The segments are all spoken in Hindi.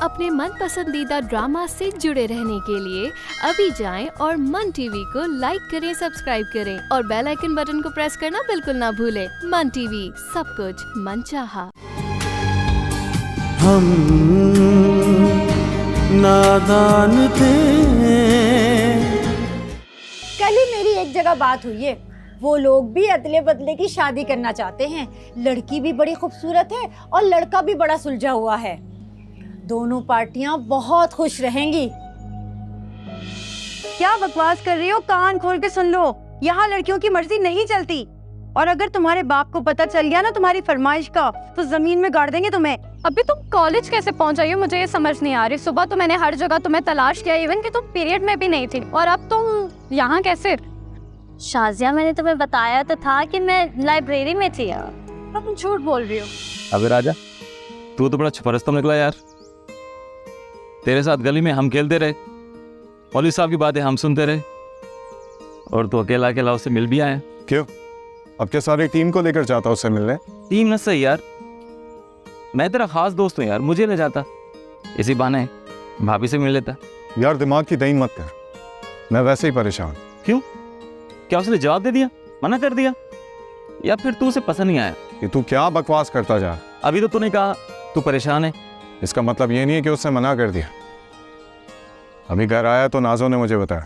अपने मन पसंदीदा ड्रामा से जुड़े रहने के लिए अभी जाएं और मन टीवी को लाइक करें, सब्सक्राइब करें और बेल आइकन बटन को प्रेस करना बिल्कुल ना भूलें। मन टीवी, सब कुछ मनचाहा। हम नादान थे। कल ही मेरी एक जगह बात हुई है, वो लोग भी अदले बदले की शादी करना चाहते हैं। लड़की भी बड़ी खूबसूरत है और लड़का भी बड़ा सुलझा हुआ है। दोनों पार्टियां बहुत खुश रहेंगी। क्या बकवास कर रही हो? कान खोल के सुन लो, यहाँ लड़कियों की मर्जी नहीं चलती। और अगर तुम्हारे बाप को पता चल गया ना तुम्हारी फरमाइश का, तो जमीन में गाड़ देंगे तुम्हें। अभी तुम कॉलेज कैसे पहुंच आई हो, मुझे ये समझ नहीं आ रही। सुबह तो मैंने हर जगह तुम्हें तलाश किया, इवन कि तुम पीरियड में भी नहीं थी, और अब तुम यहाँ कैसे? शाजिया, मैंने तुम्हें बताया तो था कि मैं लाइब्रेरी में थी। अब तुम झूठ बोल रही हो। अबे राजा, तू तो बड़ा छुपरस्तम निकला यार। तेरे साथ गली में हम खेलते रहे, मौलवी साहब की बातें हम सुनते रहे, और तू अकेला अकेला उससे मिल भी आया। क्यों? अब क्या सारी टीम को लेकर जाता उससे मिलने? टीम न सही यार, मैं तेरा खास दोस्त हूँ यार, मुझे ले जाता, इसी बहाने भाभी से मिल लेता। यार दिमाग की दही मत कर, मैं वैसे ही परेशान। क्यों? क्या उसने जवाब दे दिया, मना कर दिया, या फिर तू उसे पसंद नहीं आया? कि तू क्या बकवास करता जा। अभी तो तूने कहा तू परेशान है। इसका मतलब ये नहीं है कि उससे मना कर दिया। अभी घर आया तो नाजो ने मुझे बताया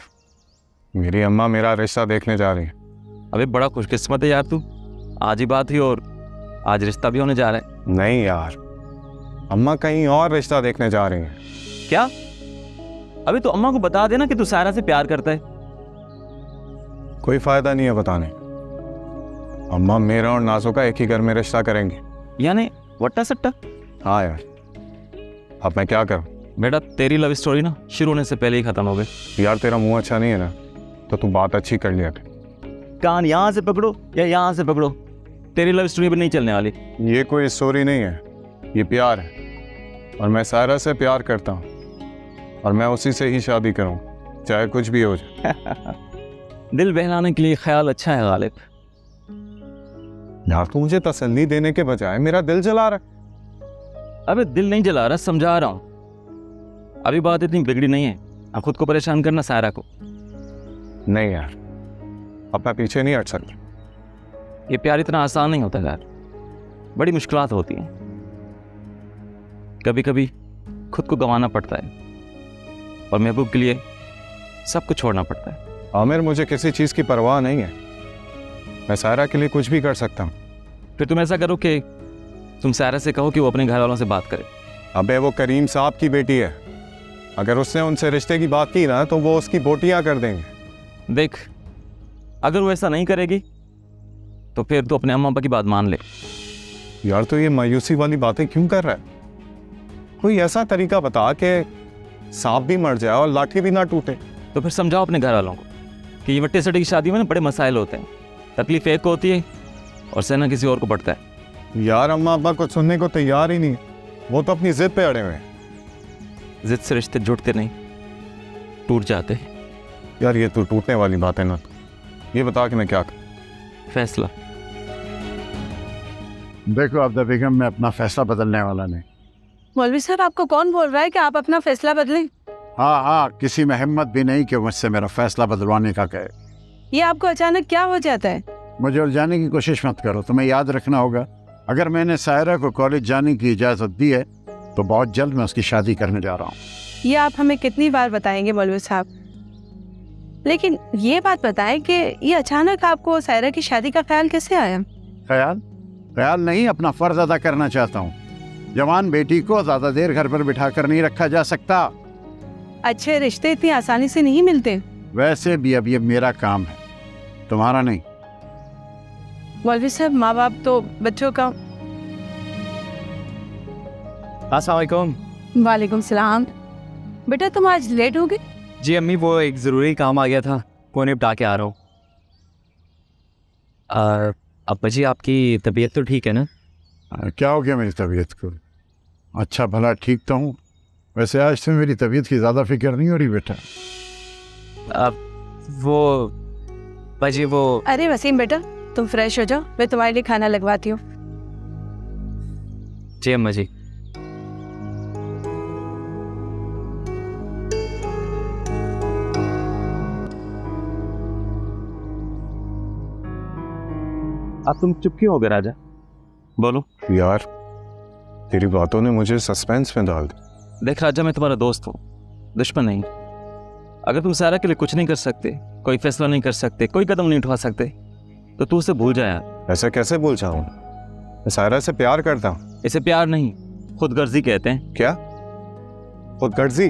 मेरी अम्मा मेरा रिश्ता देखने जा रही है। अबे बड़ा खुशकिस्मत है यार तू, आज ही बात हुई और आज रिश्ता भी होने जा रहा है। नहीं यार, अम्मा कहीं और रिश्ता देखने जा रही हैं। क्या? अभी तो अम्मा को बता देना कि तू सायरा से प्यार करता है। कोई फायदा नहीं है बताने। अम्मा मेरा और नाजो का एक ही घर में रिश्ता करेंगी। यानी वट्टा सट्टा? हाँ यार, अब मैं क्या करूं? बेटा तेरी लव स्टोरी ना शुरू होने से पहले ही खत्म हो गई। यार तेरा मुंह अच्छा नहीं है ना, तो तू बात अच्छी कर लिया कर। कान यहाँ से पकड़ो या यहाँ से पकड़ो, तेरी लव स्टोरी भी नहीं चलने वाली। ये कोई स्टोरी नहीं है, ये प्यार है, और मैं सायरा से प्यार करता हूँ और मैं उसी से ही शादी करूँ, चाहे कुछ भी हो जाए। दिल बहलाने के लिए ख्याल अच्छा है गालिब। यार तू मुझे तसल्ली देने के बजाय मेरा दिल जला रहा। अबे दिल नहीं जला रहा, समझा रहा हूँ। अभी बात इतनी बिगड़ी नहीं है, अब खुद को परेशान करना सायरा को। नहीं यार, अब मैं पीछे नहीं हट सकता। ये प्यार इतना आसान नहीं होता यार, बड़ी मुश्किलात होती हैं। कभी कभी खुद को गंवाना पड़ता है और महबूब के लिए सब कुछ छोड़ना पड़ता है। आमिर, मुझे किसी चीज़ की परवाह नहीं है, मैं सायरा के लिए कुछ भी कर सकता हूँ। फिर तुम ऐसा करो कि तुम सायरा से कहो कि वो अपने घर वालों से बात करे। अबे वो करीम साहब की बेटी है, अगर उसने उनसे रिश्ते की बात की ना तो वो उसकी बोटियाँ कर देंगे। देख, अगर वो ऐसा नहीं करेगी तो फिर तो अपने अम्मा पापा की बात मान ले। यार तो ये मायूसी वाली बातें क्यों कर रहा है? कोई ऐसा तरीका बता कि सांप भी मर जाए और लाठी भी ना टूटे। तो फिर समझाओ अपने घर वालों को कि ये वट्टे सटे की शादी में ना बड़े मसाइल होते हैं, तकलीफ एक को होती है और सहना किसी और को पड़ता है। यार अम्मा अब्बा कुछ सुनने को तैयार ही नहीं, वो तो अपनी जिद पे अड़े हुए हैं। जिद से रिश्ते जुड़ते नहीं, टूट जाते हैं। यार ये तो टूटने वाली बात है ना, ये बता कि मैं क्या करूं? फैसला देखो अब्दा बेगम, मैं अपना फैसला बदलने वाला नहीं। मौलवी साहब, आपको कौन बोल रहा है कि आप अपना फैसला बदलें? हाँ, किसी में हिम्मत भी नहीं कि मुझसे मेरा फैसला बदलवाने का कहे। ये आपको अचानक क्या हो जाता है? मुझे उलझाने की कोशिश मत करो। तुम्हें याद रखना होगा, अगर मैंने सायरा को कॉलेज जाने की इजाज़त दी है तो बहुत जल्द मैं उसकी शादी करने जा रहा हूँ। ये आप हमें कितनी बार बताएंगे मौलवी साहब? लेकिन ये बात बताएं कि ये अचानक आपको सायरा की शादी का ख्याल कैसे आया? ख्याल नहीं, अपना फ़र्ज अदा करना चाहता हूँ। जवान बेटी को ज़्यादा देर घर पर बिठा कर नहीं रखा जा सकता। अच्छे रिश्ते इतनी आसानी से नहीं मिलते। वैसे भी अब ये मेरा काम है, तुम्हारा नहीं। मौलवी साहब, माँ बाप तो बच्चों का। अस्सलाम वालेकुम। वालेकुम सलाम। बेटा तुम आज लेट हो गए? जी अम्मी, वो एक ज़रूरी काम आ गया था, वो निपटा के आ रहा हूँ। अब्बा जी, आपकी तबीयत तो ठीक है ना? क्या हो गया मेरी तबीयत को? अच्छा भला ठीक तो हूँ। वैसे आज से मेरी तबीयत की ज़्यादा फिक्र नहीं हो रही बेटा। वो बाजी वो। अरे वसीम बेटा, तुम फ्रेश हो जाओ, मैं तुम्हारे लिए खाना लगवाती हूँ। जी अम्मा जी। अब तुम चुप क्यों हो गए राजा? बोलो। यार तेरी बातों ने मुझे सस्पेंस में डाल दिया। देख राजा, मैं तुम्हारा दोस्त हूँ, दुश्मन नहीं। अगर तुम सारा के लिए कुछ नहीं कर सकते, कोई फैसला नहीं कर सकते, कोई कदम नहीं उठा सकते, तो तू उसे भूल जा यार। ऐसा कैसे भूल जाऊँ? मैं सायरा से प्यार करता हूँ। इसे प्यार नहीं, खुदगर्जी कहते हैं। क्या खुदगर्जी?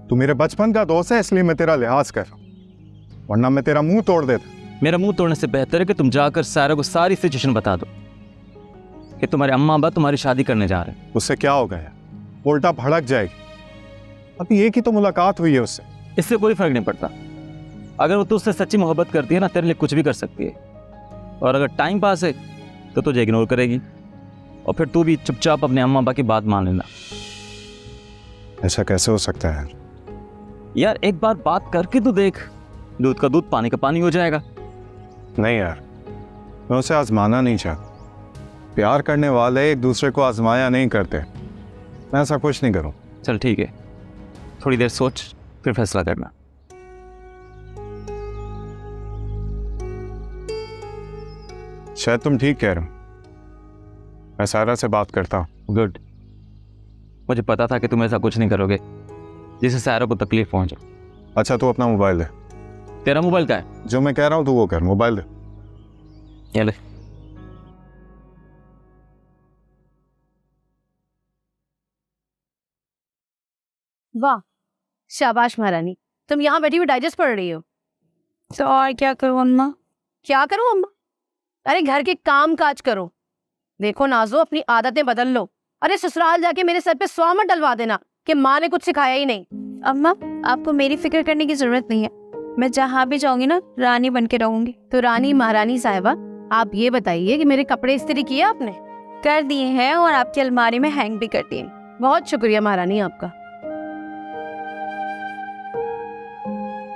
तू मेरे बचपन का दोस्त है, इसलिए मैं तेरा लिहाज कर रहा हूँ, वरना मैं तेरा मुंह तोड़ देता। मेरा मुंह तोड़ने से बेहतर है कि तुम जाकर सायरा को सारी सिचुएशन बता दो कि तुम्हारे अम्मा अब्बा तुम्हारी शादी करने जा रहे हैं। उससे क्या होगा यार? उल्टा भड़क जाएगी। अभी एक ही तो मुलाकात हुई है उससे। इससे कोई फर्क नहीं पड़ता। अगर वो तुझसे सच्ची मोहब्बत करती है ना, तेरे लिए कुछ भी कर सकती है। और अगर टाइम पास है तो तुझे इग्नोर करेगी, और फिर तू भी चुपचाप अपने अम्मा अब्बा की बात मान लेना। ऐसा कैसे हो सकता है यार? एक बार बात करके तो देख, दूध का दूध पानी का पानी हो जाएगा। नहीं यार, मैं उसे आजमाना नहीं चाहता। प्यार करने वाले एक दूसरे को आजमाया नहीं करते। मैं ऐसा कुछ नहीं करूं। चल ठीक है, थोड़ी देर सोच फिर फैसला करना। शायद तुम ठीक कह रहे हो। मैं सायरा से बात करता हूँ। गुड। मुझे पता था कि तुम ऐसा कुछ नहीं करोगे जिससे सायरा को तकलीफ पहुंचे। अच्छा तू अपना मोबाइल दे। तेरा मोबाइल क्या है? जो मैं कह रहा हूँ तू वो कर, मोबाइल दे। ये ले। वाह, शाबाश महारानी, तुम यहाँ बैठी हुई डाइजेस्ट पढ़ रही हो। तो और क्या करूँ अम्मा? क्या करूँ अम्मा? अरे घर के काम काज करो। देखो नाजो, अपनी आदतें बदल लो। अरे ससुराल जाके मेरे सर पे स्वार मत डलवा देना कि माँ ने कुछ सिखाया ही नहीं। अम्मा आपको मेरी फिक्र करने की जरूरत नहीं है। मैं जहाँ भी जाऊंगी ना, रानी बन के रहूंगी। तो रानी महारानी साहिबा, आप ये बताइए कि मेरे कपड़े इस्त्री किए आपने? कर दिए हैं, और आपकी अलमारी में हैंग भी कर दिए। बहुत शुक्रिया महारानी आपका।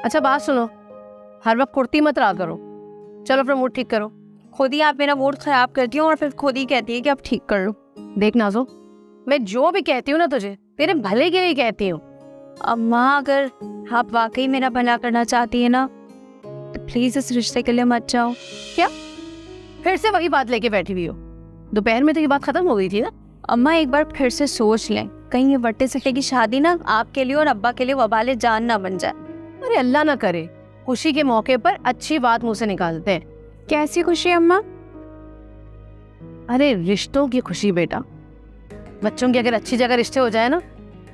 अच्छा बात सुनो, हर वक्त कुर्ती मत रहा करो। चलो अपना मूड ठीक करो। खुद ही आप मेरा मूड खराब करती हो और फिर खुद ही कहती है कि आप ठीक कर लो। देख नाजो, मैं जो भी कहती हूँ ना तुझे, तेरे भले के लिए कहती हूँ। अम्मा अगर आप वाकई मेरा भला करना चाहती है ना, तो प्लीज इस रिश्ते के लिए मत जाओ। क्या फिर से वही बात लेके बैठी हुई हो? दोपहर में तो ये बात खत्म हो गई थी ना। अम्मा एक बार फिर से सोच लें, कहीं ये वट्टे सट्टे की शादी ना आपके लिए और अब्बा के लिए वबाले जान ना बन जाए। अरे अल्लाह ना करे, खुशी के मौके पर अच्छी बात मुंह से निकालते हैं। कैसी खुशी अम्मा? अरे रिश्तों की खुशी बेटा। बच्चों की अगर अच्छी जगह रिश्ते हो जाए ना,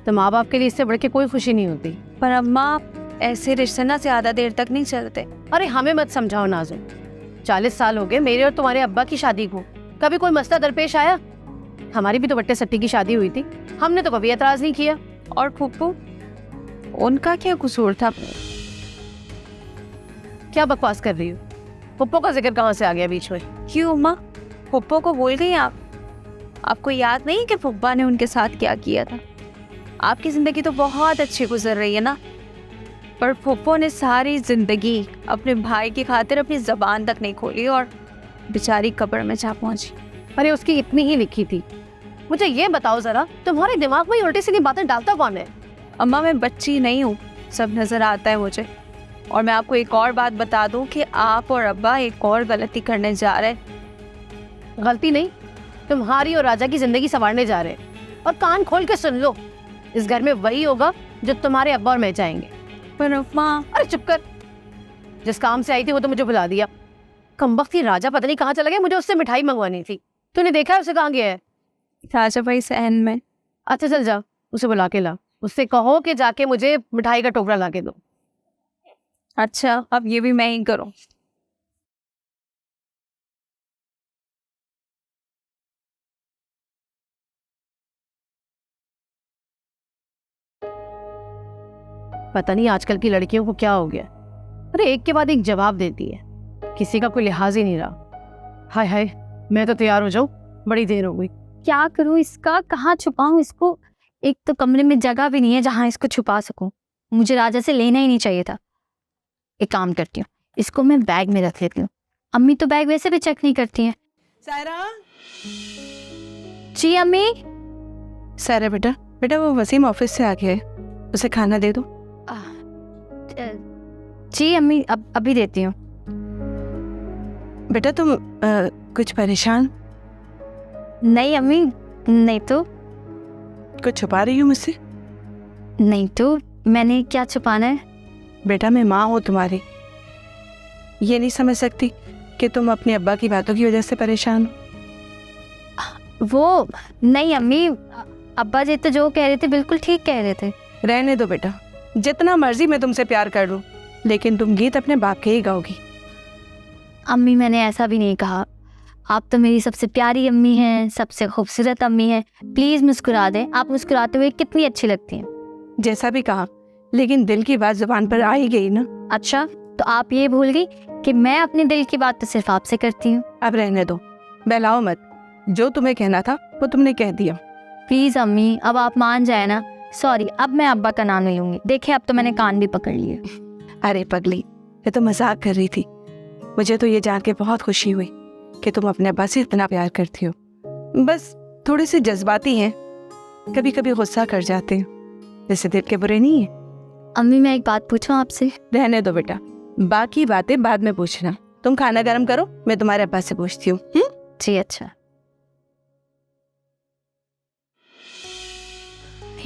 तो माँ बाप के लिए इससे बढ़ के कोई खुशी नहीं होती। पर अम्मा ऐसे रिश्ते ना ज्यादा देर तक नहीं चलते। अरे हमें मत समझाओ नाज़ो, 40 साल हो गए मेरे और तुम्हारे अब्बा की शादी को। कभी कोई मसला दरपेश आया? हमारी भी तो वट्टे सट्टी की शादी हुई थी, हमने तो कभी एतराज नहीं किया। और फूफू, उनका क्या कसूर था? क्या बकवास कर रही हो? पप्पो का जिक्र कहाँ से आ गया बीच में? क्यों अम्मा, फुप्पो को भूल गई आप? आपको याद नहीं कि फुप्पा ने उनके साथ क्या किया था? आपकी जिंदगी तो बहुत अच्छी गुजर रही है ना, पर फुप्पो ने सारी जिंदगी अपने भाई की खातिर अपनी जबान तक नहीं खोली और बेचारी कब्र में जा पहुंची। अरे उसकी इतनी ही लिखी थी। मुझे ये बताओ जरा, तुम्हारे दिमाग में उल्टी सीधी बातें डालता कौन है? अम्मा मैं बच्ची नहीं हूँ, सब नजर आता है मुझे। और मैं आपको एक और बात बता दूं कि आप और अब्बा एक और गलती करने जा रहे हैं। गलती नहीं, तुम्हारी और राजा की जिंदगी संवारने जा रहे हैं। और कान खोल के सुन लो, इस घर में वही होगा जो तुम्हारे अब्बा और मैं चाहेंगे। पर अम्मा, अरे चुप कर, जिस काम से आई थी वो तो मुझे भुला दिया। कमबख्ती राजा पता नहीं कहाँ चला गया, मुझे उससे मिठाई मंगवानी थी। तूने देखा है उसे कहाँ गया है? राजा भाई सहन में। अच्छा चल जा, उसे बुला के ला, उससे कहो कि जाके मुझे मिठाई का टोकरा ला के दो। अच्छा अब ये भी मैं ही करूं? पता नहीं आजकल की लड़कियों को क्या हो गया। अरे एक के बाद एक जवाब देती है, किसी का कोई लिहाज ही नहीं रहा। हाय हाय, मैं तो तैयार हो जाऊं, बड़ी देर हो गई। क्या करूं इसका, कहाँ छुपाऊं इसको? एक तो कमरे में जगह भी नहीं है जहाँ इसको छुपा सकूं। मुझे राजा से लेना ही नहीं चाहिए था। एक काम करती हूँ, इसको मैं बैग में रख लेती हूँ। अम्मी तो बैग वैसे भी चेक नहीं करती हैं। सायरा, जी अम्मी। सायरा बेटा, बेटा वो वसीम ऑफिस से आ गया है, उसे खाना दे दो। जी अम्मी, अभी देती हूँ। बेटा तुम कुछ परेशान, नहीं अम्मी, नहीं तो। कुछ छुपा रही हो मुझसे? नहीं तो, मैंने क्या छुपाना है? बेटा मैं माँ हूँ तुम्हारी, ये नहीं समझ सकती कि तुम अपने अब्बा की बातों की वजह से परेशान हो? वो नहीं अम्मी, अब्बा जी तो जो कह रहे थे बिल्कुल ठीक कह रहे थे। रहने दो बेटा, जितना मर्जी मैं तुमसे प्यार कर लूँ, लेकिन तुम गीत अपने बाप के ही गाओगी। अम्मी मैंने ऐसा भी नहीं कहा, आप तो मेरी सबसे प्यारी अम्मी हैं, सबसे खूबसूरत अम्मी हैं। प्लीज़ मुस्कुरा दें, आप मुस्कुराते हुए कितनी अच्छी लगती हैं। जैसा भी कहा, लेकिन दिल की बात जुबान पर आ ही गई ना। अच्छा, तो आप ये भूल गई कि मैं अपने दिल की बात तो सिर्फ आपसे करती हूँ। अब रहने दो, बहलाओ मत, जो तुम्हें कहना था वो तुमने कह दिया। प्लीज़ अम्मी, अब आप मान जाए ना। सॉरी, अब मैं अब्बा का नाम नहीं लूँगी। देखिए अब तो मैंने कान भी पकड़ लिए। अरे पगली, ये तो मजाक कर रही थी। मुझे तो ये जान के बहुत खुशी हुई कि तुम अपने अब्बा से इतना प्यार करती हो। बस थोड़े से जज्बाती हैं, कभी कभी गुस्सा कर जाते हैं, वैसे दिल के बुरे नहीं है। अम्मी मैं एक बात पूछूं आपसे? रहने दो बेटा, बाकी बातें बाद में पूछना। तुम खाना गर्म करो, मैं तुम्हारे अब्बा से पूछती हूँ। जी अच्छा।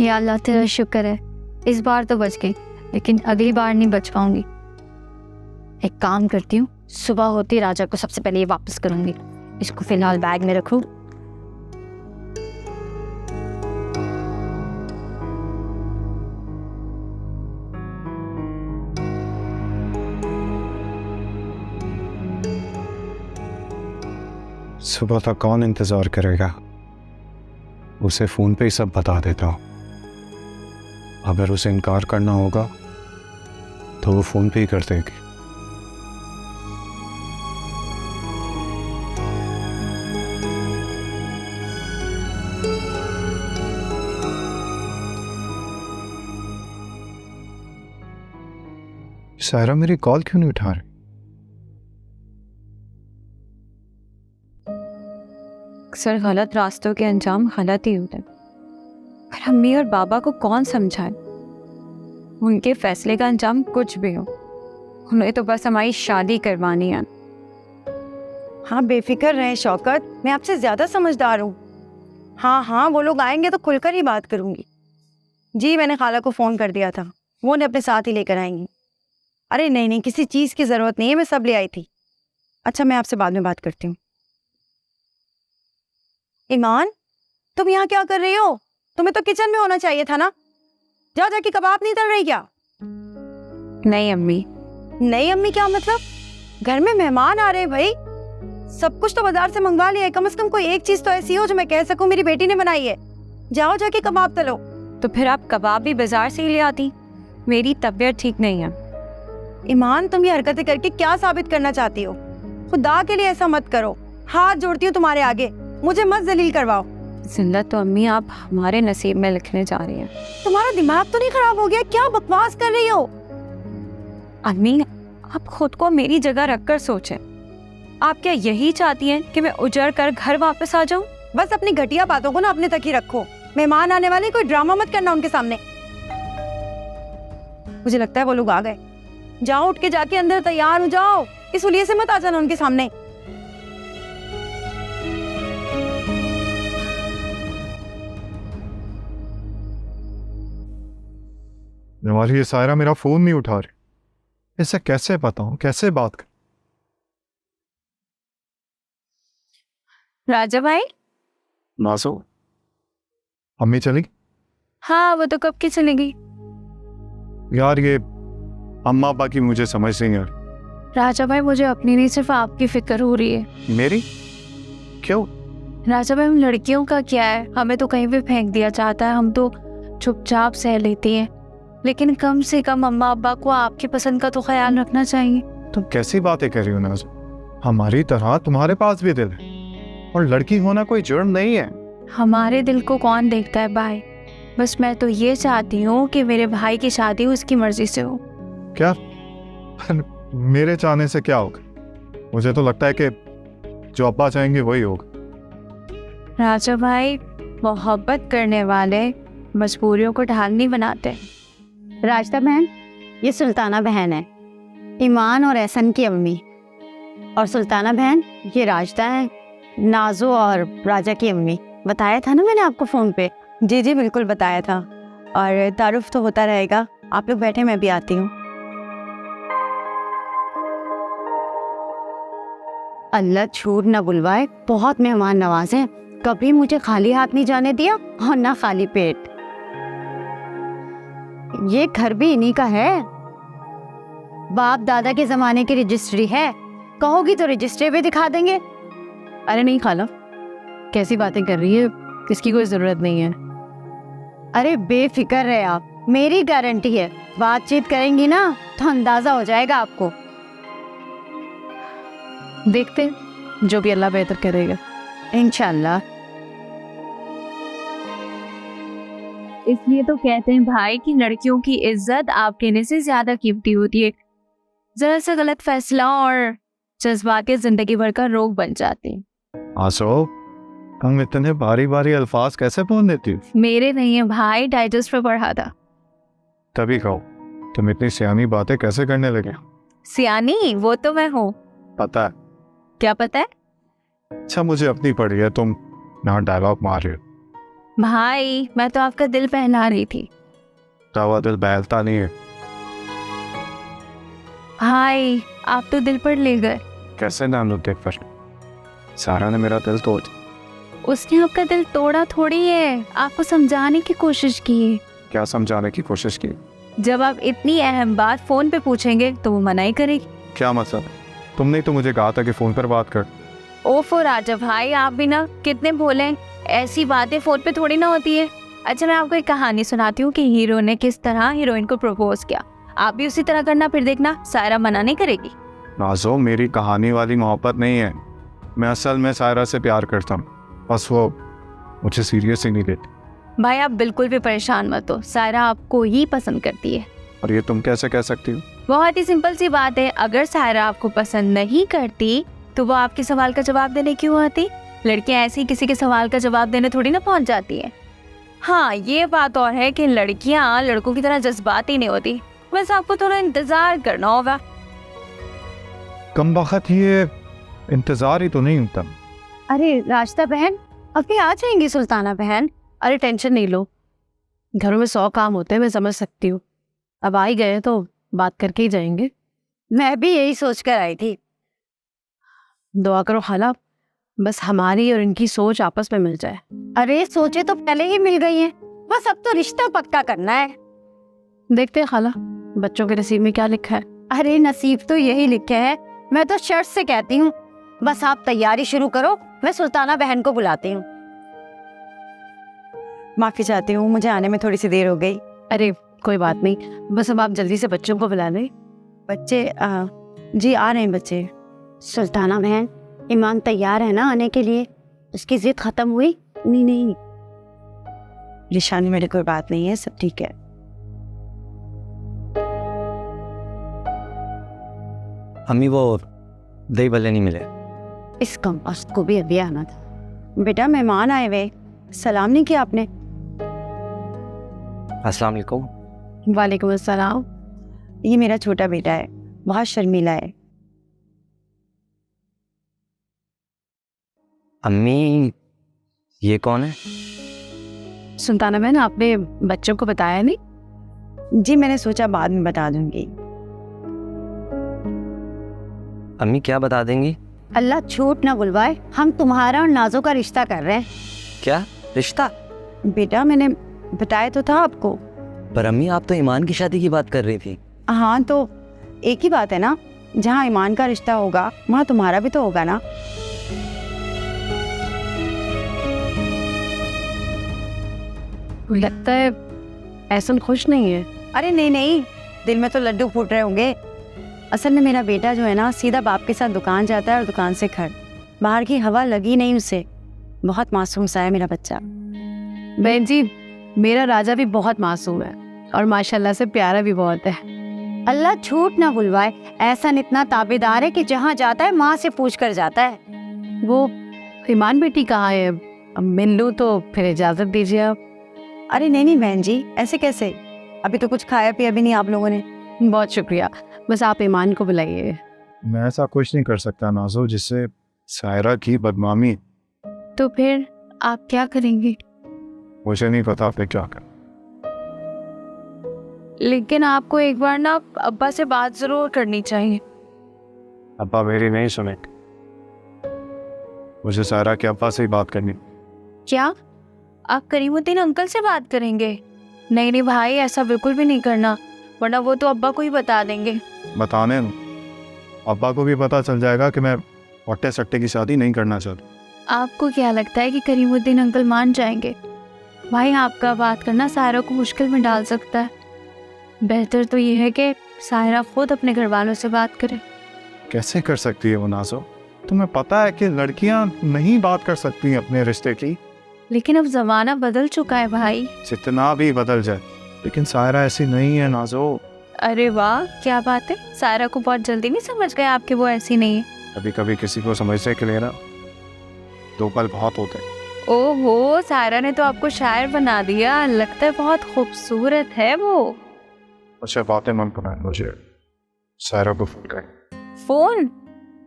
या अल्लाह तेरा शुक्र है, इस बार तो बच गई, लेकिन अगली बार नहीं बच पाऊंगी। एक काम करती हूँ, सुबह होती राजा को सबसे पहले ये वापस करूंगी। इसको फिलहाल बैग में रखूँ। सुबह तक कौन इंतजार करेगा? उसे फोन पे ही सब बता देता हूँ। अगर उसे इनकार करना होगा तो वो फोन पे ही कर देगी। सायरा मेरी कॉल क्यों नहीं उठा रही? अक्सर गलत रास्तों के अंजाम गलत ही होते हैं। पर अम्मी और बाबा को कौन समझाए, उनके फैसले का अंजाम कुछ भी हो, उन्हें तो बस हमारी शादी करवानी है। हाँ बेफिक्र रहे शौकत, मैं आपसे ज्यादा समझदार हूँ। हाँ वो लोग आएंगे तो खुलकर ही बात करूंगी। जी मैंने खाला को फोन कर दिया था, वो उन्हें अपने साथ ही लेकर आएंगी। अरे नहीं किसी चीज की जरूरत नहीं है, मैं सब ले आई थी। अच्छा मैं आपसे बाद में बात करती हूँ। ईमान तुम यहाँ क्या कर रही हो? तुम्हें तो किचन में होना चाहिए था ना। जाके कबाब नहीं तल रही क्या? नहीं अम्मी। नहीं अम्मी क्या मतलब? घर में मेहमान आ रहे हैं भाई, सब कुछ तो बाजार से मंगवा लिया है। कम से कम कोई एक चीज तो ऐसी हो जो मैं कह सकूं मेरी बेटी ने बनाई है। जाके कबाब तलो। तो फिर आप कबाब भी बाजार से ही ले आती। मेरी तबीयत ठीक नहीं है। ईमान तुम ये हरकतें करके क्या साबित करना चाहती हो? खुदा के लिए ऐसा मत करो, हाथ जोड़ती हूँ तुम्हारे आगे, मुझे मत जलील करवाओ। जिंदत तो अम्मी आप हमारे नसीब में लिखने जा रही हैं। तुम्हारा दिमाग तो नहीं खराब हो गया? क्या बकवास कर रही हो? अम्मी आप खुद को मेरी जगह रखकर सोचें। आप क्या यही चाहती हैं कि मैं उजड़ कर घर वापस आ जाऊं? बस अपनी घटिया बातों को ना अपने तक ही रखो। मेहमान आने वाले, कोई ड्रामा मत करना उनके सामने। मुझे लगता है वो लोग आ गए। जाओ उठ के जाके अंदर तैयार हो जाओ, इस उलिये से मत आ जाना उनके सामने। हमारी ये सायरा मेरा फोन नहीं उठा रही, इसे कैसे बताऊं, कैसे बात कर? राजा भाई। नासो अम्मी चली? हाँ वो तो कब की चली गई। यार ये अम्मा अब्बा की मुझे समझ नहीं यार। राजा भाई मुझे अपनी नहीं सिर्फ आपकी फिक्र हो रही है। मेरी? क्यों? राजा भाई हम लड़कियों का क्या है, हमें तो कहीं भी फेंक दिया जाता है, हम तो चुपचाप सह लेती हैं, लेकिन कम से कम अम्मा अब्बा को आपकी पसंद का तो ख्याल रखना चाहिए। तुम कैसी बातें कर रही हो नाज़? हमारी तरह तुम्हारे पास भी दिल है, और लड़की होना कोई जुर्म नहीं है। हमारे दिल को कौन देखता है भाई, बस मैं तो ये चाहती हूँ कि मेरे भाई की शादी उसकी मर्जी से हो। क्या? मेरे चाहने से क्या होगा? मुझे तो लगता है कि जो अब्बा चाहेंगे वही होगा। राजा भाई मोहब्बत करने वाले मजबूरियों को ढाल नहीं बनाते। राजदा बहन, ये सुल्ताना बहन है, ईमान और एहसन की अम्मी। और सुल्ताना बहन, ये राजदा है, नाजो और राजा की अम्मी। बताया था ना मैंने आपको फ़ोन पे। जी जी बिल्कुल बताया था, और तारुफ तो होता रहेगा। आप लोग बैठे, मैं भी आती हूँ। अल्लाह छूट ना बुलवाए, बहुत मेहमान नवाज हैं। कभी मुझे खाली हाथ नहीं जाने दिया और ना खाली पेट। ये घर भी इन्हीं का है, बाप दादा के जमाने की रजिस्ट्री है। कहोगी तो रजिस्ट्री भी दिखा देंगे। अरे नहीं खाला, कैसी बातें कर रही है, इसकी कोई ज़रूरत नहीं है। अरे बेफिक्र रहे आप, मेरी गारंटी है। बातचीत करेंगी ना तो अंदाजा हो जाएगा आपको। देखते हैं, जो भी अल्लाह बेहतर करेगा इंशाल्लाह। इसलिए तो कहते हैं भाई कि लड़कियों की इज्जत आप कहने से ज्यादा कीमती होती है। जरा सा गलत फैसला और जज्बातें जिंदगी भर का रोग बन जाते हैं। आसो, तुम इतने भारी भारी अल्फाज कैसे बोल देती हो? मेरे नहीं है भाई, डाइजेस्ट पे पढ़ा था। तभी कहो, तुम इतनी सियानी बातें कैसे करने लगे? सियानी वो तो मैं हूँ। पता है। क्या पता है? अच्छा, मुझे अपनी पड़ी है, तुम ना डायलॉग मार रहे हो। भाई मैं तो आपका दिल पहला रही थी। तवा दिल बहलता नहीं है। भाई आप तो दिल पर ले गए। कैसे नाम लो देख पर, सारा ने मेरा दिल तोड़। उसने आपका दिल तोड़ा थोड़ी है, आपको समझाने की कोशिश की है। क्या समझाने की कोशिश की? जब आप इतनी अहम बात फोन पे पूछेंगे तो वो मना ही करेगी। क्या मतलब? तुमने तो मुझे कहा था कि फोन पर बात कर। ओफो राजा भाई, आप भी ना कितने भोले हैं, ऐसी बातें फोन पे थोड़ी ना होती है। अच्छा मैं आपको एक कहानी सुनाती हूँ कि हीरो ने किस तरह हीरोइन को प्रपोज किया। आप भी उसी तरह करना, फिर देखना सायरा मना नहीं करेगी। नाजो, मेरी कहानी वाली मोहब्बत नहीं है। मैं असल में सायरा से प्यार करता हूँ, बस वो मुझे सीरियस ही नहीं लेती। भाई आप बिल्कुल भी परेशान मत हो, सायरा आपको ही पसंद करती है। और ये तुम कैसे कह सकती हो? बहुत ही सिंपल सी बात है, अगर सायरा आपको पसंद नहीं करती तो वो आपके सवाल का जवाब देने क्यों आती? लड़कियां ऐसे ही किसी के सवाल का जवाब देने थोड़ी ना पहुंच जाती है। हाँ ये बात और है कि लड़कियां लड़कों की तरह जज्बाती नहीं होती, बस आपको थोड़ा इंतजार करना होगा। कम वक्त ये इंतजार ही तो नहीं होता। अरे राजदा बहन, अभी आ जाएंगी सुल्ताना बहन। अरे टेंशन नहीं लो, घरों में 100 काम होते हैं, मैं समझ सकती हूँ। अब आ ही गए तो बात करके ही जाएंगे। मैं भी यही सोच कर आई थी। दुआ करो खाला, बस हमारी और इनकी सोच आपस में मिल जाए। अरे सोचे तो पहले ही मिल गई हैं, बस अब तो रिश्ता पक्का करना है। देखते हैं खाला, बच्चों के नसीब में क्या लिखा है। अरे नसीब तो यही लिखे है, मैं तो शर्त से कहती हूँ, बस आप तैयारी शुरू करो, मैं सुल्ताना बहन को बुलाती हूँ। माफी चाहती हूँ, मुझे आने में थोड़ी सी देर हो गई। अरे कोई बात नहीं, बस अब आप जल्दी से बच्चों को बुला लें। बच्चे जी आ रहे हैं बच्चे। सुल्ताना बहन, ईमान तैयार है ना आने के लिए? उसकी जिद खत्म हुई? नहीं नहीं निशानी, मेरी कोई बात नहीं है, सब ठीक है। अम्मी वो दही भल्ले नहीं मिले। इस कंपास को भी अभी आना था। बेटा मेहमान आए हुए, सलाम नहीं किया आपने? अस्सलाम वालेकुम। वालेकुम अस्सलाम। ये मेरा छोटा बेटा है, बहुत शर्मीला है। अम्मी ये कौन है? सुल्ताना बहन, आपने बच्चों को बताया नहीं? जी मैंने सोचा बाद में बता दूंगी। अम्मी क्या बता देंगी? अल्लाह छूट ना बुलवाए, हम तुम्हारा और नाजो का रिश्ता कर रहे हैं। क्या रिश्ता? बेटा मैंने बताया तो था आपको। पर अम्मी आप तो ईमान की शादी की बात कर रही थी। हाँ तो एक ही बात है ना, जहाँ ईमान का रिश्ता होगा वहाँ तुम्हारा भी तो होगा ना। लगता है ऐसन खुश नहीं है। अरे नहीं नहीं, दिल में तो लड्डू फूट रहे होंगे। असल में मेरा बेटा जो है ना, सीधा बाप के साथ दुकान जाता है और दुकान से घर, बाहर की हवा लगी नहीं उसे। बहुत मासूम सा है मेरा बच्चा। बहन जी, मेरा राजा भी बहुत मासूम है और माशाल्लाह से प्यारा भी बहुत है। अल्लाह छूट ना बुलवाए, ऐसा इतना ताबेदार है कि जहाँ जाता है माँ से पूछ कर जाता है। वो ईमान बेटी कहाँ है? अब मिल लूँ तो फिर इजाज़त दीजिए आप। अरे नहीं नहीं बहन जी, ऐसे कैसे? अभी तो कुछ खाया पिया भी नहीं आप लोगों ने। बहुत शुक्रिया, बस आप ईमान को बुलाइए। मैं ऐसा कुछ नहीं कर सकता नाजो जिससे सायरा की बदनामी। तो फिर आप क्या करेंगे? मुझे नहीं पता आपने क्या कर। लेकिन आपको एक बार ना अब्बा से बात जरूर करनी चाहिए। अब्बा मेरी नहीं सुने। मुझे सायरा के अब्बा से ही बात करनी। क्या आप करीमुद्दीन अंकल से बात करेंगे? नहीं नहीं भाई, ऐसा बिल्कुल भी नहीं करना, वरना वो तो अब्बा को ही बता देंगे। बताने दो, अब्बा को भी पता चल जाएगा कि मैं वट्टे सट्टे की शादी नहीं करना चाहता। आपको क्या लगता है कि करीमुद्दीन अंकल मान जाएंगे? भाई आपका बात करना सायरा को मुश्किल में डाल सकता है। बेहतर तो ये है कि सायरा खुद अपने घर वालों से बात करे। कैसे कर सकती है वो नाजो? तुम्हें पता है कि लड़कियां नहीं बात कर सकती अपने रिश्ते की। लेकिन अब जमाना बदल चुका है भाई। जितना भी बदल जाए, लेकिन सायरा ऐसी नहीं है नाजो। अरे वाह, क्या बात है, सायरा को बहुत जल्दी नहीं समझ गए आपके वो ऐसी नहीं है? कभी कभी किसी को समझने के लिए ना 2 पल बहुत होते हैं। ओहो, सायरा ने तो आपको शायर बना दिया, लगता है बहुत खूबसूरत है वो। अच्छा बातें मन बनाए, मुझे सायरा को फोन करें। फोन?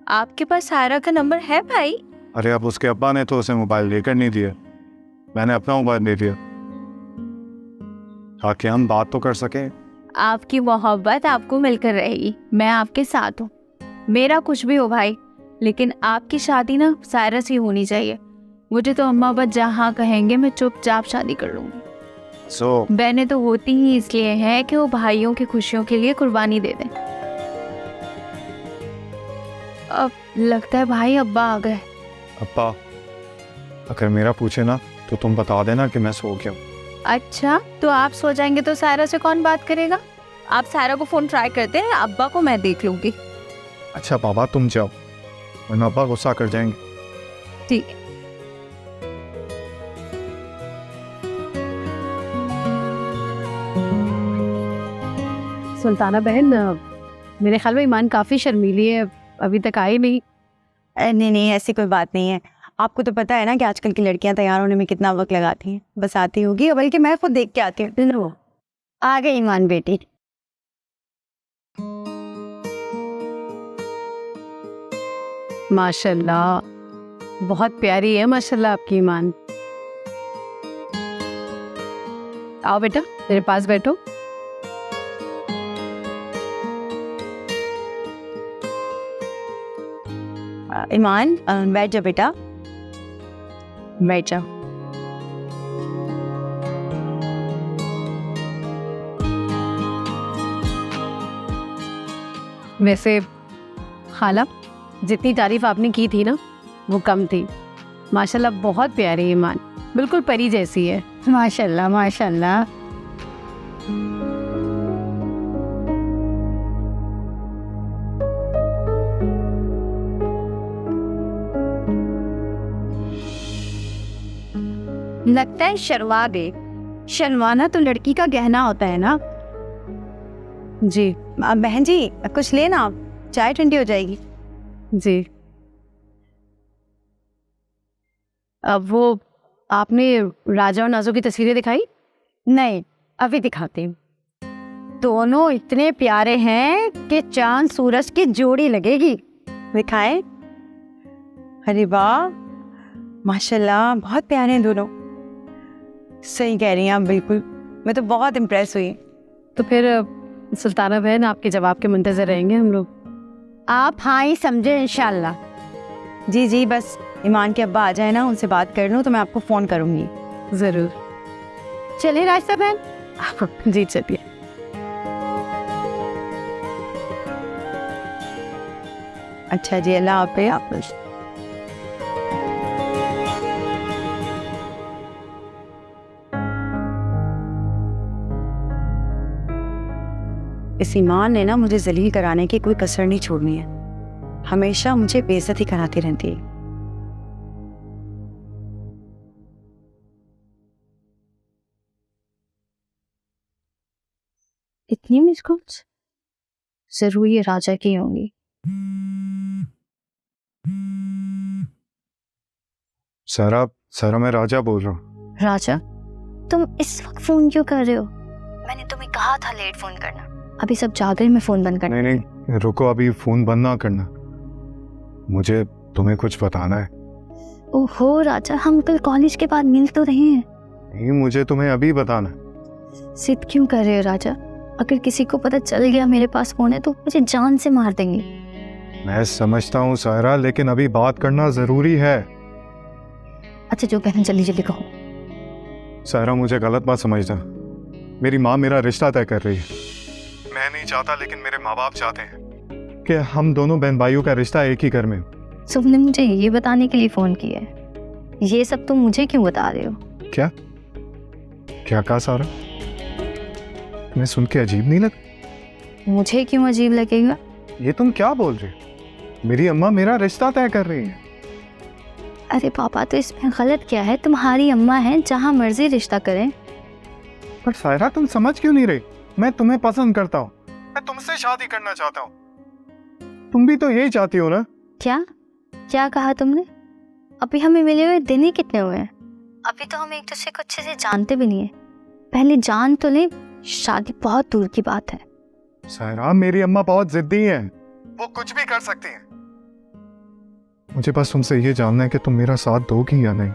आपके पास सायरा का नंबर है भाई? अरे अब उसके अब्बा ने तो उसे मोबाइल लेकर नहीं दिया, मैंने अपना मोबाइल दे दिया ताकि हम बात तो कर सकें। आपकी मोहब्बत आपको मिलकर रहेगी, मैं आपके साथ हूँ। मेरा कुछ भी हो भाई, लेकिन आपकी शादी ना सायरा से होनी चाहिए। मुझे तो अम्मा अब्बा जहाँ कहेंगे मैं चुपचाप शादी कर लूँगी। बहनें तो होती ही इसलिए हैं कि वो भाइयों की खुशियों के लिए कुर्बानी दे दें। अब लगता है भाई अब्बा आ गए। अब्बा अगर मेरा पूछे ना तो तुम बता देना कि मैं सो गया हूँ। अच्छा, तो आप सो जाएंगे तो सायरा से कौन बात करेगा? आप सायरा को फोन ट्राई करते हैं, अब्बा को मैं देख लूंगी। अच्छा बाबा तुम जाओ, वरना अब्बा गुस्सा कर जाएंगे। ठीक है। सुल्ताना बहन, मेरे ख्याल में ईमान काफ़ी शर्मीली है, अभी तक आई नहीं। नहीं नहीं, ऐसी कोई बात नहीं है। आपको तो पता है ना कि आजकल की लड़कियां तैयार होने में कितना वक्त लगाती हैं। बस आती होगी, बल्कि मैं खुद देख के आती हूँ। आ गई ईमान बेटी। माशाल्लाह, बहुत प्यारी है माशाल्लाह आपकी ईमान। आओ बेटा, मेरे पास बैठो। ईमान बैठ जा बेटा, बैठ जा। वैसे खाला, जितनी तारीफ आपने की थी ना वो कम थी। माशाल्लाह बहुत प्यारी ईमान, बिल्कुल परी जैसी है। माशाल्लाह माशाल्लाह। लगता है शर्मा गए। शर्माना तो लड़की का गहना होता है ना। जी बहन जी कुछ लेना, आप चाय ठंडी हो जाएगी। जी। अब वो आपने राजा और नाजो की तस्वीरें दिखाई? नहीं, अभी दिखाती हूँ। दोनों इतने प्यारे हैं कि चांद सूरज की जोड़ी लगेगी। दिखाएं? अरे वाह, माशाल्लाह बहुत प्यारे हैं दोनों। सही कह रही हैं आप, बिल्कुल। मैं तो बहुत इम्प्रेस हुई। तो फिर सुल्ताना बहन, आपके जवाब के मुंतजर रहेंगे हम लोग। आप हाँ ही समझे इंशाल्लाह। जी जी, बस ईमान के अब्बा आ जाए ना, उनसे बात कर लूँ तो मैं आपको फ़ोन करूँगी। ज़रूर। चलिए रास्ता बहन। जी चलिए। अच्छा जी, अल्लाह हाफ़िज़। इस ईमान ने ना मुझे जलील कराने की कोई कसर नहीं छोड़नी है। हमेशा मुझे बेइज्जती कराती रहती है। इतनी मिस कॉल्स जरूर ये राजा की होंगी। सारा मैं राजा बोल रहा हूँ। राजा, तुम इस वक्त फोन क्यों कर रहे हो? मैंने तुम्हें कहा था लेट फोन करना। अभी सब जाग गए, मैं फोन बंद करना। नहीं रुको, अभी फोन बंद ना करना, मुझे तुम्हें कुछ बताना है। ओहो राजा, हम कल कॉलेज के बाद मिल तो रहे हैं। नहीं, मुझे तुम्हें अभी बताना है। जिद क्यों कर रहे हो राजा? अगर किसी को पता चल गया मेरे पास फोन है तो मुझे जान से मार देंगे। मैं समझता हूँ सायरा, लेकिन अभी बात करना जरूरी है। अच्छा जो कहना जल्दी जल्दी कहो। सायरा, मुझे गलत बात समझना, मेरी माँ मेरा रिश्ता तय कर रही है। मैं नहीं चाहता, लेकिन मेरे माँ बाप चाहते हैं कि हम दोनों बहन भाइयों का रिश्ता एक ही घर में। तुमने मुझे ये बताने के लिए फोन किया है? ये सब तुम मुझे क्यों बता रहे हो? क्या क्या कहा सारा? तुम्हें सुन के अजीब नहीं लगा? मुझे क्यों अजीब लगेगा? ये तुम क्या बोल रहे हो? मेरी अम्मा मेरा रिश्ता तय कर रही है। अरे पापा, तो इसमें गलत क्या है? तुम्हारी अम्मा है, जहाँ मर्जी रिश्ता करें। पर सायरा, तुम समझ क्यों नहीं रही? मैं तुम्हें पसंद करता हूँ, मैं तुमसे शादी करना चाहता हूँ। तुम भी तो यही चाहती हो ना? क्या क्या कहा तुमने? अभी हमें मिले हुए दिन ही कितने हुए हैं? अभी तो हम एक दूसरे को अच्छे से जानते भी नहीं है। पहले जान तो ले, शादी बहुत दूर की बात है। सायरा, मेरी अम्मा बहुत जिद्दी है, वो कुछ भी कर सकती हैं। मुझे बस तुमसे ये जानना है कि तुम मेरा साथ दोगी या नहीं।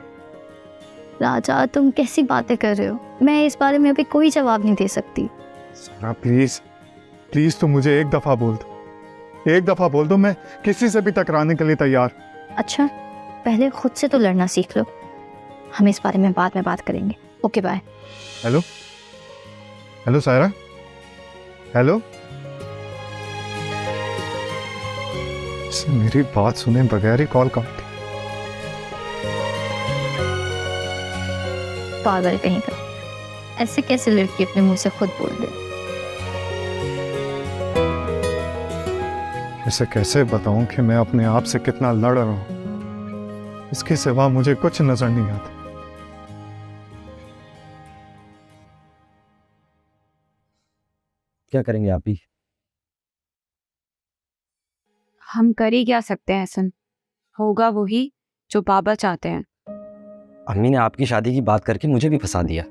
राजा, तुम कैसी बातें कर रहे हो? मैं इस बारे में अभी कोई जवाब नहीं दे सकती। सायरा प्लीज प्लीज, तुम मुझे एक दफा बोल दो, एक दफा बोल दो, मैं किसी से भी टकराने के लिए तैयार। अच्छा, पहले खुद से तो लड़ना सीख लो, हम इस बारे में बाद में बात करेंगे। Okay bye. Hello hello Saira, hello. मेरी बात सुने बगैर ही कॉल काट दी। पागल कहीं का, ऐसे कैसे लड़की अपने मुंह से खुद बोल दे? इसे कैसे बताऊं कि मैं अपने आप से कितना लड़ रहा हूं? इसके सिवा मुझे कुछ नजर नहीं आता। क्या करेंगे आप ही? हम कर ही क्या सकते हैं हसन? होगा वही जो बाबा चाहते हैं। अम्मी ने आपकी शादी की बात करके मुझे भी फंसा दिया,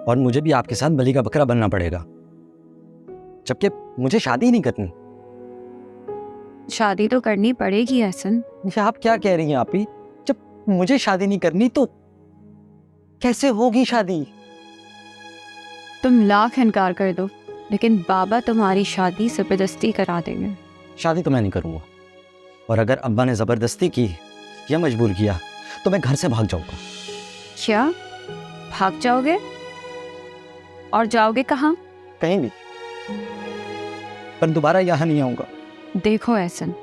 और मुझे भी आपके साथ बलि का बकरा बनना पड़ेगा, जबकि मुझे शादी ही नहीं करनी। शादी तो करनी पड़ेगी हसन। आप क्या कह रही हैं आप ही? जब मुझे शादी नहीं करनी तो कैसे होगी शादी? तुम लाख इनकार कर दो, लेकिन बाबा तुम्हारी शादी जबरदस्ती करा देंगे। शादी तो मैं नहीं करूंगा, और अगर अब्बा ने जबरदस्ती की या मजबूर किया तो मैं घर से भाग जाऊंगा। क्या भाग जाओगे? और जाओगे कहाँ? कहीं भी, पर दोबारा यहाँ नहीं आऊंगा। देखो एहसन,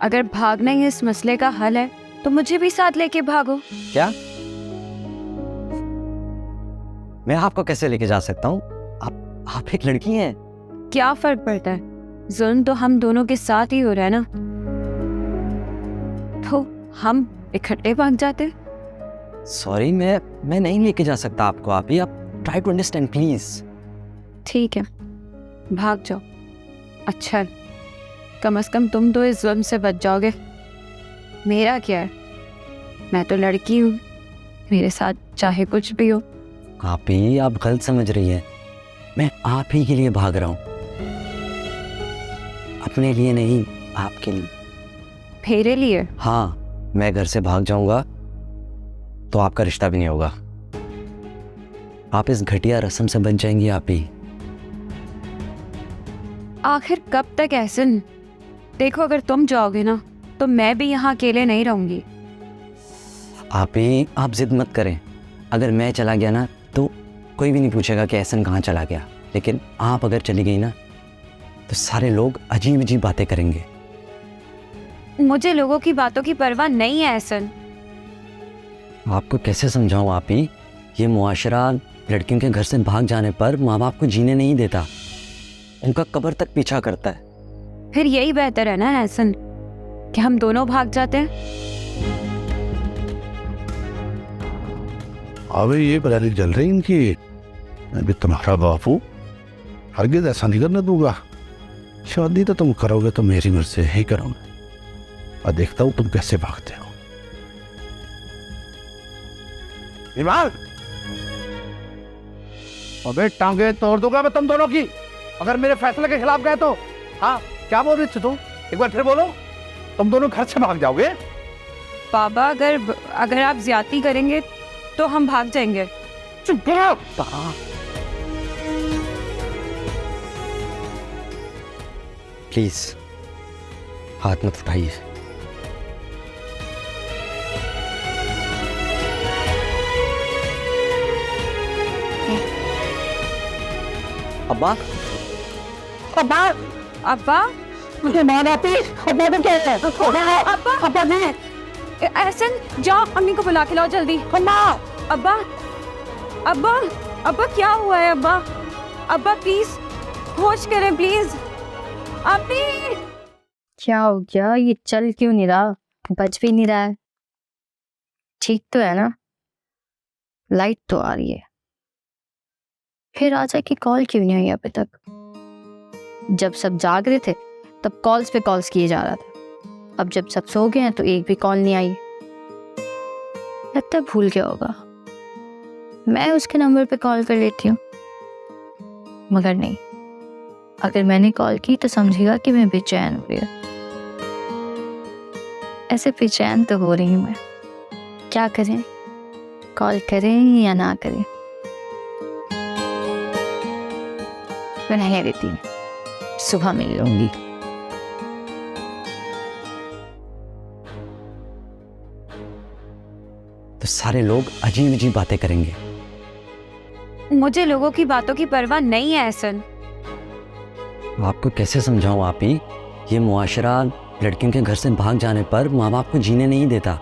अगर भागना ही इस मसले का हल है तो मुझे भी साथ लेके भागो। क्या? मैं आपको कैसे लेके जा सकता हूँ? आप एक लड़की हैं। क्या फर्क पड़ता है? जुल्म तो हम दोनों के साथ ही हो रहा है ना, तो हम इकट्ठे भाग जाते। सॉरी, मैं नहीं लेके जा सकता आपको। आप ट्राई टू अंडरस्टैंड प्लीज। ठीक है, भाग जाओ। अच्छा, कम से कम तुम तो इस जुल्म से बच जाओगे। मेरा क्या है, मैं तो लड़की हूँ, मेरे साथ चाहे कुछ भी हो। आप ही आप गलत समझ रही हैं। मैं आप ही के लिए भाग रहा हूँ, अपने लिए नहीं, आपके लिए। मेरे लिए? हाँ, मैं घर से भाग जाऊंगा तो आपका रिश्ता भी नहीं होगा। आप इस घटिया रस्म से बच जाएंगी आप ही। आखिर कब तक एहसन? देखो, अगर तुम जाओगे ना तो मैं भी यहाँ अकेले नहीं रहूंगी। आप ही आप जिद मत करें। अगर मैं चला गया ना तो कोई भी नहीं पूछेगा कि एहसन कहाँ चला गया, लेकिन आप अगर चली गई ना तो सारे लोग अजीब अजीब बातें करेंगे। मुझे लोगों की बातों की परवाह नहीं है एहसन। आपको कैसे समझाऊं आप ही? ये मुआशरा लड़कियों के घर से भाग जाने पर माँ बाप को जीने नहीं देता, उनका कब्र तक पीछा करता है। फिर यही बेहतर है ना एहसन कि हम दोनों भाग जाते हैं। अबे ये प्लानिंग चल रही इनकी। मैं भी तुम्हारा बाप हूँ, हरगिज़ ऐसा नहीं करने दूंगा। शादी तो तुम करोगे तो मेरी मर्जी से ही करोगे, और देखता हूँ तुम कैसे भागते हो। ईमान, अबे टांगे तोड़ दूंगा मैं तुम दोनों की। अगर मेरे फैसले के खिलाफ गए तो? हाँ, क्या बोल रही थी तुम? एक बार फिर बोलो। तुम दोनों घर से भाग जाओगे? बाबा अगर आप ज्यादती करेंगे तो हम भाग जाएंगे। चुप करो। प्लीज हाथ मत उठाइए। अब्बा अब्बा अब्बा मुझे मार आती। अब्बा को क्या है? अब्बा अब्बा ने एहसन जाओ अम्मी को बुला के लाओ जल्दी। अम्मा अब्बा अब्बा अब्बा क्या हुआ है अब्बा? अब्बा प्लीज होश करें प्लीज। अम्मी क्या हो गया? ये चल क्यों नहीं रहा? बच भी नहीं रहा है। ठीक तो है ना? लाइट तो आ रही है। फिर राजा की कॉल क्यों नहीं आई अभी तक? जब सब जाग रहे थे तब कॉल्स पे कॉल्स किए जा रहा था। अब जब सब सो गए हैं तो एक भी कॉल नहीं आई। लगता है भूल गया होगा। मैं उसके नंबर पे कॉल कर लेती हूँ, मगर नहीं, अगर मैंने कॉल की तो समझेगा कि मैं बेचैन हो रही हूँ। ऐसे बेचैन तो हो रही हूँ मैं। क्या करें? कॉल करें या ना करें? मैं नहीं देती हूँ, सुबह मिल लूंगी। तो सारे लोग अजीब अजीब बातें करेंगे। मुझे लोगों की बातों की परवाह नहीं है एहसन। आपको कैसे समझाऊं आप ही? ये मुआशरा लड़कियों के घर से भाग जाने पर माँ बाप को जीने नहीं देता,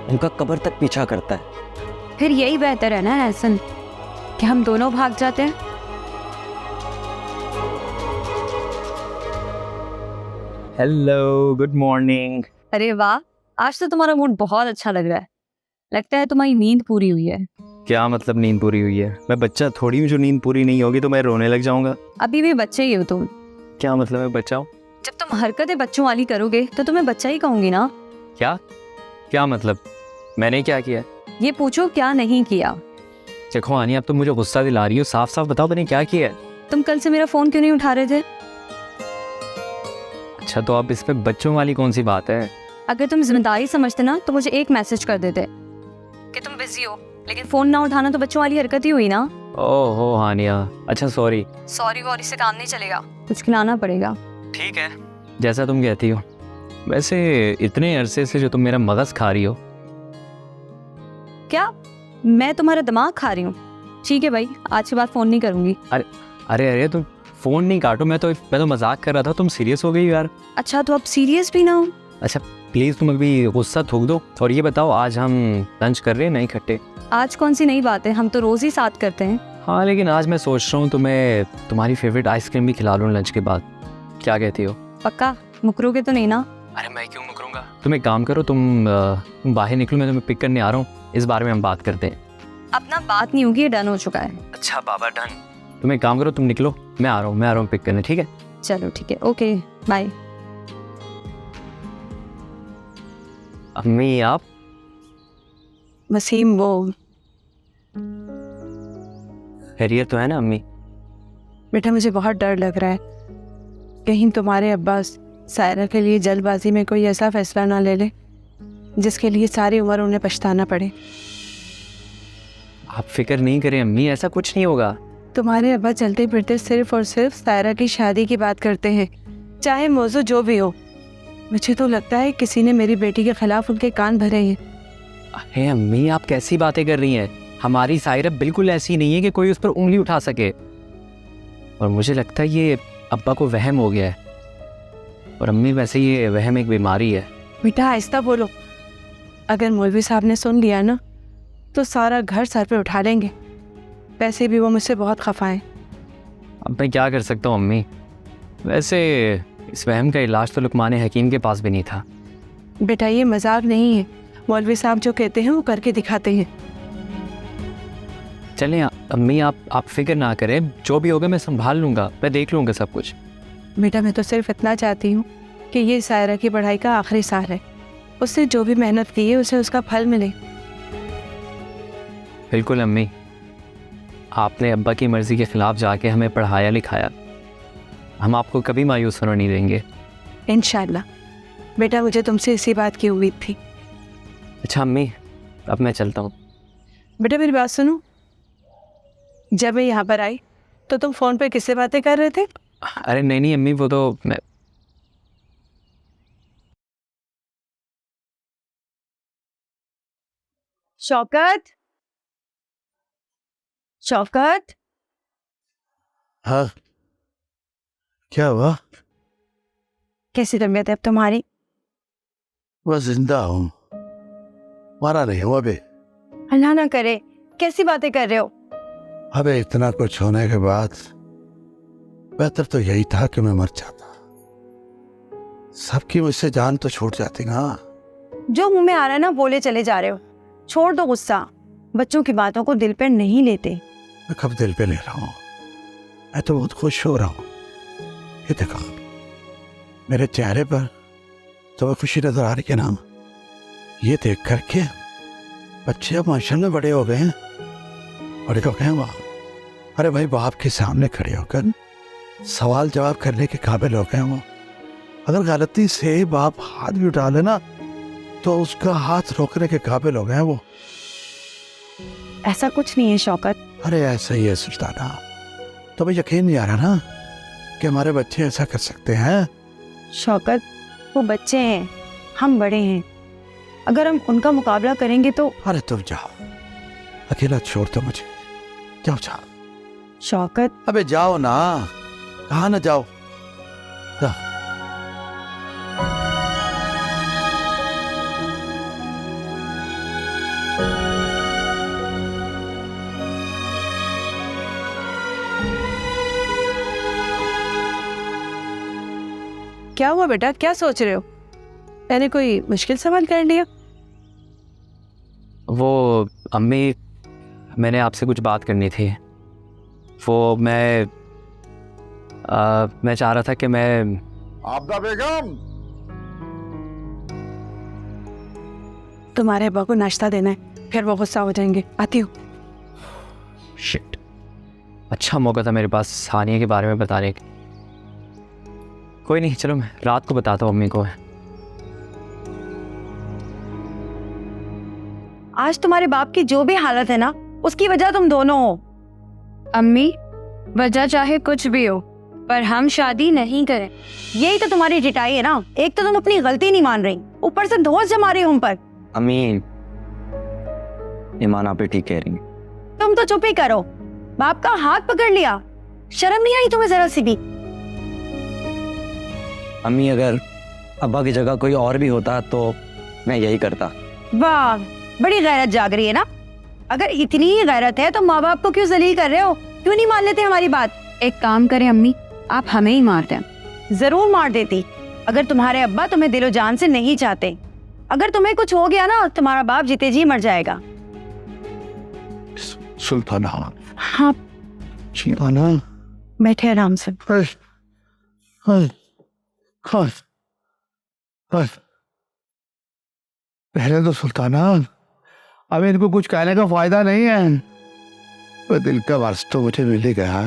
उनका कब्र तक पीछा करता है। फिर यही बेहतर है ना एहसन कि हम दोनों भाग जाते हैं। Hello, good morning. अरे वाह, आज तो तुम्हारा मूड बहुत अच्छा लग रहा है। लगता है तुम्हारी नींद पूरी हुई है। क्या मतलब नींद पूरी हुई है? मैं बच्चा थोड़ी हूँ जो नींद पूरी नहीं होगी तो मैं रोने लग जाऊंगा। अभी भी बच्चे ही हो तुम। क्या मतलब मैं बच्चा हूँ? जब तुम हरकतें बच्चों वाली करोगे तो तुम्हें बच्चा ही कहूंगी ना। क्या क्या मतलब? मैंने क्या किया? ये पूछो क्या नहीं किया। देखो आनी, आप तो मुझे गुस्सा दिला रही हो। साफ साफ बताओ मैंने क्या किया है। तुम कल से मेरा फोन क्यों नहीं उठा रहे थे? अच्छा, तो आप इस पे बच्चों वाली कौन सी बात है? अगर तुम जिम्मेदारी समझते ना तो मुझे एक मैसेज कर देते कि तुम बिजी हो, लेकिन फोन ना उठाना तो बच्चों वाली हरकत ही हुई ना। ओहो हानिया, अच्छा सॉरी। सॉरी वॉरी से काम नहीं चलेगा, कुछ खिलाना पड़ेगा। ठीक है, जैसा तुम कहती हो। वैसे इतने अरसे से जो तुम मेरा मगज खा रही हो। क्या मैं तुम्हारा दिमाग खा रही हूँ? ठीक है भाई, आज के बाद फोन नहीं करूंगी। अरे अरे अरे, तुम फोन नहीं काटो। मैं तो मजाक कर रहा था। तुम सीरियस हो गई यार। अच्छा तो अब सीरियस भी ना हो। अच्छा प्लीज तुम अभी गुस्सा थूक दो और ये बताओ आज हम लंच कर रहे हैं नहीं इकट्ठे? आज कौन सी नई बात है, हम तो रोज ही साथ करते हैं। हाँ लेकिन आज मैं सोच रहा हूँ तुम्हें तुम्हारी फेवरेट आइसक्रीम भी खिला लूँ लंच के बाद। क्या कहती हो? पक्का मुकरोगे तो नहीं ना? अरे मैं क्यों मुकरूंगा। तुम एक काम करो, तुम बाहर निकलो, मैं तुम्हें पिक करने आ रहा हूँ। इस बारे में हम बात करते हैं। अपना बात नहीं होगी, ये डन हो चुका है। अच्छा बाबा डन। तुम एक काम करो, तुम निकलो, मैं आ रहा हूँ पिक करने। ठीक है चलो ठीक है, ओके बाय। अम्मी आप? वसीम वो खैरियत तो है ना अम्मी? बेटा मुझे बहुत डर लग रहा है कहीं तुम्हारे अब्बास सायरा के लिए जल्दबाजी में कोई ऐसा फैसला ना ले ले जिसके लिए सारी उम्र उन्हें पछताना पड़े। आप फिक्र नहीं करें अम्मी, ऐसा कुछ नहीं होगा। तुम्हारे अब्बा चलते फिरते सिर्फ और सिर्फ सायरा की शादी की बात करते हैं, चाहे मौजू जो भी हो। मुझे तो लगता है किसी ने मेरी बेटी के खिलाफ उनके कान भरे हैं। अरे अम्मी आप कैसी बातें कर रही हैं? हमारी सायरा बिल्कुल ऐसी नहीं है कि कोई उस पर उंगली उठा सके। और मुझे लगता है ये अब्बा को वहम हो गया है। और अम्मी वैसे ये वहम एक बीमारी है। बेटा आहिस्ता बोलो, अगर मौलवी साहब ने सुन लिया ना तो सारा घर सर पे उठा लेंगे। वैसे भी वो मुझसे बहुत खफा हैं। अब मैं क्या कर सकता हूँ अम्मी? वैसे इस वहम का इलाज तो लुकमान हकीम के पास भी नहीं था। बेटा ये मजाक नहीं है, मौलवी साहब जो कहते हैं वो करके दिखाते हैं। चलें अम्मी, आप फिक्र ना करें, जो भी होगा मैं संभाल लूँगा, मैं देख लूँगा सब कुछ। बेटा मैं तो सिर्फ इतना चाहती हूँ कि ये सायरा की पढ़ाई का आखिरी साल है, उससे जो भी मेहनत की है उसे उसका फल मिले। बिल्कुल अम्मी, आपने अब्बा की मर्ज़ी के ख़िलाफ़ जाके हमें पढ़ाया लिखाया, हम आपको कभी मायूस होने नहीं देंगे। इंशाल्लाह। बेटा मुझे तुमसे इसी बात की उम्मीद थी। अच्छा अम्मी, अब मैं चलता हूँ। बेटा मेरी बात सुनो, जब मैं यहाँ पर आई तो तुम फ़ोन पे किससे बातें कर रहे थे? अरे नहीं नहीं अम्मी, वो तो मैं शौकत, शौकत। हाँ, क्या हुआ? कैसी तबीयत है अब तुम्हारी? बस जिंदा हूँ, मारा नहीं हूँ अभी। अल्लाह ना करे, कैसी बातें कर रहे हो? अबे इतना कुछ होने के बाद बेहतर तो यही था कि मैं मर जाता। सबकी मुझसे जान तो छूट जाती ना। जो मुंह में आ रहा है ना बोले चले जा रहे हो। छोड़ दो गुस्सा, बच्चों की बातों को दिल पे नहीं लेते। मैं कब दिल पे ले रहा हूँ, मैं तो बहुत खुश हो रहा हूँ। ये देखो मेरे चेहरे पर तुम्हें खुशी नजर आ रही है ना? ये देख करके बच्चे अब माशाल्लाह बड़े हो गए हैं, बड़े हो गए हैं वहाँ। अरे भाई बाप के सामने खड़े होकर सवाल जवाब करने के काबिल हो गए हैं वो। अगर गलती से बाप हाथ भी उठा लेना तो उसका हाथ रोकने के काबिल हो गए हैं वो। ऐसा कुछ नहीं है शौकत। अरे ऐसा ही है सुल्ताना, तुम्हें यकीन नहीं आ रहा ना कि हमारे बच्चे ऐसा कर सकते हैं? शौकत वो बच्चे हैं, हम बड़े हैं। अगर हम उनका मुकाबला करेंगे तो। अरे तुम जाओ, अकेला छोड़ दो मुझे, जाओ जाओ। शौकत अबे जाओ ना, कहाँ ना जाओ, जाओ। क्या हुआ बेटा, क्या सोच रहे हो? मैंने कोई मुश्किल सवाल कर लिया? वो अम्मी, मैंने आपसे कुछ बात करनी थी। वो मैं चाह रहा था कि मैं आबदा बेगम, तुम्हारे अब्बा को नाश्ता देना है, फिर वो गुस्सा हो जाएंगे। आती हूँ। शिट, अच्छा मौका था मेरे पास सानिया के बारे में बताने का। कोई नहीं, चलो मैं रात को बताता हूँ अम्मी को। आज तुम्हारे बाप की जो भी हालत है ना, उसकी वजह तुम दोनों हो। अम्मी, वजह चाहे कुछ भी हो, पर हम शादी नहीं करें। यही तो तुम्हारी रिटाई है ना। एक तो तुम अपनी गलती नहीं मान रही, ऊपर से दोष जमा रही हो हम पर। अम्मी, ईमान आप ही ठीक कह रही हैं। तुम तो चुप ही करो, बाप का हाथ पकड़ लिया। शर्म नहीं आई तुम्हें जरा सी भी? अम्मी, अगर अब्बा की जगह कोई और भी होता तो मैं यही करता। वाह, बड़ी गैरत जाग रही है ना। अगर इतनी ही गैरत है तो माँ बाप को क्यों जलील कर रहे हो? क्यों नहीं मान लेते हमारी बात? एक काम करें अम्मी, आप हमें ही मार दें। जरूर मार देती, अगर तुम्हारे अब्बा तुम्हें दिलो जान से नहीं चाहते। अगर तुम्हें कुछ हो गया ना, तुम्हारा बाप जीते जी मर जाएगा। सुल्ताना। हाँ सुल्ताना, बैठे आराम से। हाय हाय हाय हाय। पहले तो सुल्ताना, अब इनको कुछ कहने का फायदा नहीं है। वो दिल का वार्स तो मुझे मिल ही गया।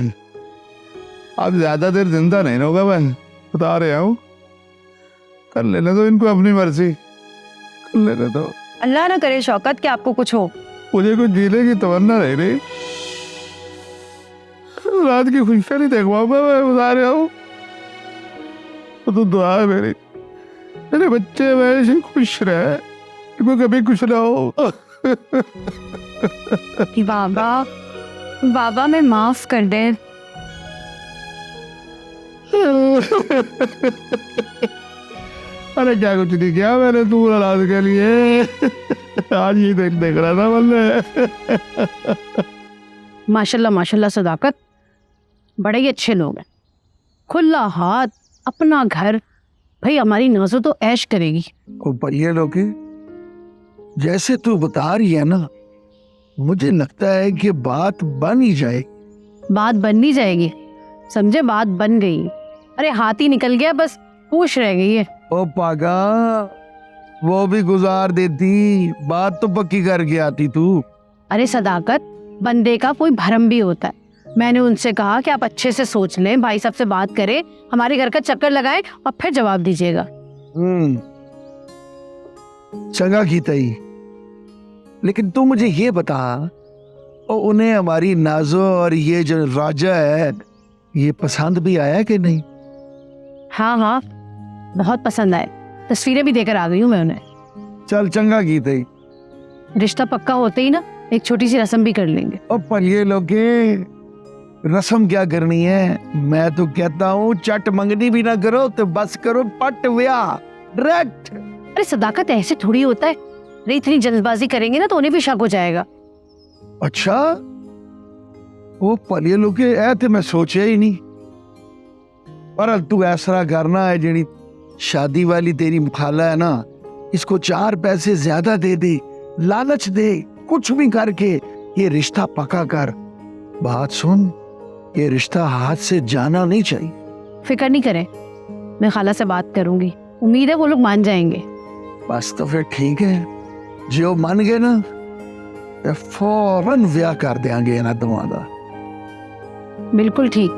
अब ज्यादा देर जिंदा नहीं होगा, मैं बता रहा हूँ। कर लेने दो इनको अपनी मर्जी, कर लेने दो। अल्लाह ना करे शौकत कि आपको कुछ हो। मुझे कुछ जीने की तमन्ना नहीं रही। रात की खुशियाँ नहीं देख पाऊंगा, मैं बता रहा हूँ। तो दुआ है मेरी, मेरे बच्चे वैसे खुश रहे, इनको कभी कुछ ना हो। बाबा, बाबा मैं माफ कर दे। अरे क्या कुछ नहीं किया मैंने तू औलाद के लिए। आज ही देख रहा था मैंने। माशाल्लाह माशाल्लाह सदाकत, बड़े ही अच्छे लोग हैं। खुला हाथ, अपना घर। भाई हमारी नाज़ो तो ऐश करेगी। ये लोग जैसे तू बता रही है ना, मुझे लगता है कि बात बन ही जाएगी। बात बननी जाएगी, समझे? बात बन गई। अरे हाथ ही निकल गया, बस पूछ रह गई है। ओ पागा, वो भी गुजार देती, बात तो पक्की करके आती तू। अरे सदाकत, बंदे का कोई भरम भी होता है। मैंने उनसे कहा कि आप अच्छे से सोच लें, भाई साहब से बात करें, हमारे घर का चक्कर लगाएं और फिर जवाब दीजिएगा। चंगा की तई, लेकिन तू मुझे ये बता, और उन्हें हमारी नाजो और ये जो राजा है ये पसंद भी आया कि नहीं? हाँ हाँ, बहुत पसंद आए, तस्वीरें भी देकर आ गई हूँ मैं उन्हें। चल चंगा की तई, रिश्ता पक्का होते ही ना एक छोटी सी रस्म भी कर लेंगे। और पलिए लोगे, रस्म क्या करनी है? मैं तो कहता हूँ चट मंगनी भी ना करो तो बस करो पट ब्याह डायरेक्ट। अरे सदाकत ऐसे थोड़ी होता है, अरे इतनी जल्दबाजी करेंगे ना तो उन्हें भी शक हो जाएगा। अच्छा, वो पलिए लोगे ऐ ते मैं सोचा ही नहीं। पर तू ऐसा करना है, जेड़ी शादी वाली तेरी मुखाला है ना, इसको 4 पैसे ज्यादा दे दे, लालच दे, कुछ भी करके ये रिश्ता पक्का कर। बात सुन, ये रिश्ता हाथ से जाना नहीं चाहिए। फिक्र नहीं करें, मैं खाला से बात करूंगी, उम्मीद है वो लोग मान जाएंगे। बस तो फिर ठीक है, जो मान गए ना तो फौरन ब्याह कर देंगे ना तुम्हारा। बिल्कुल ठीक।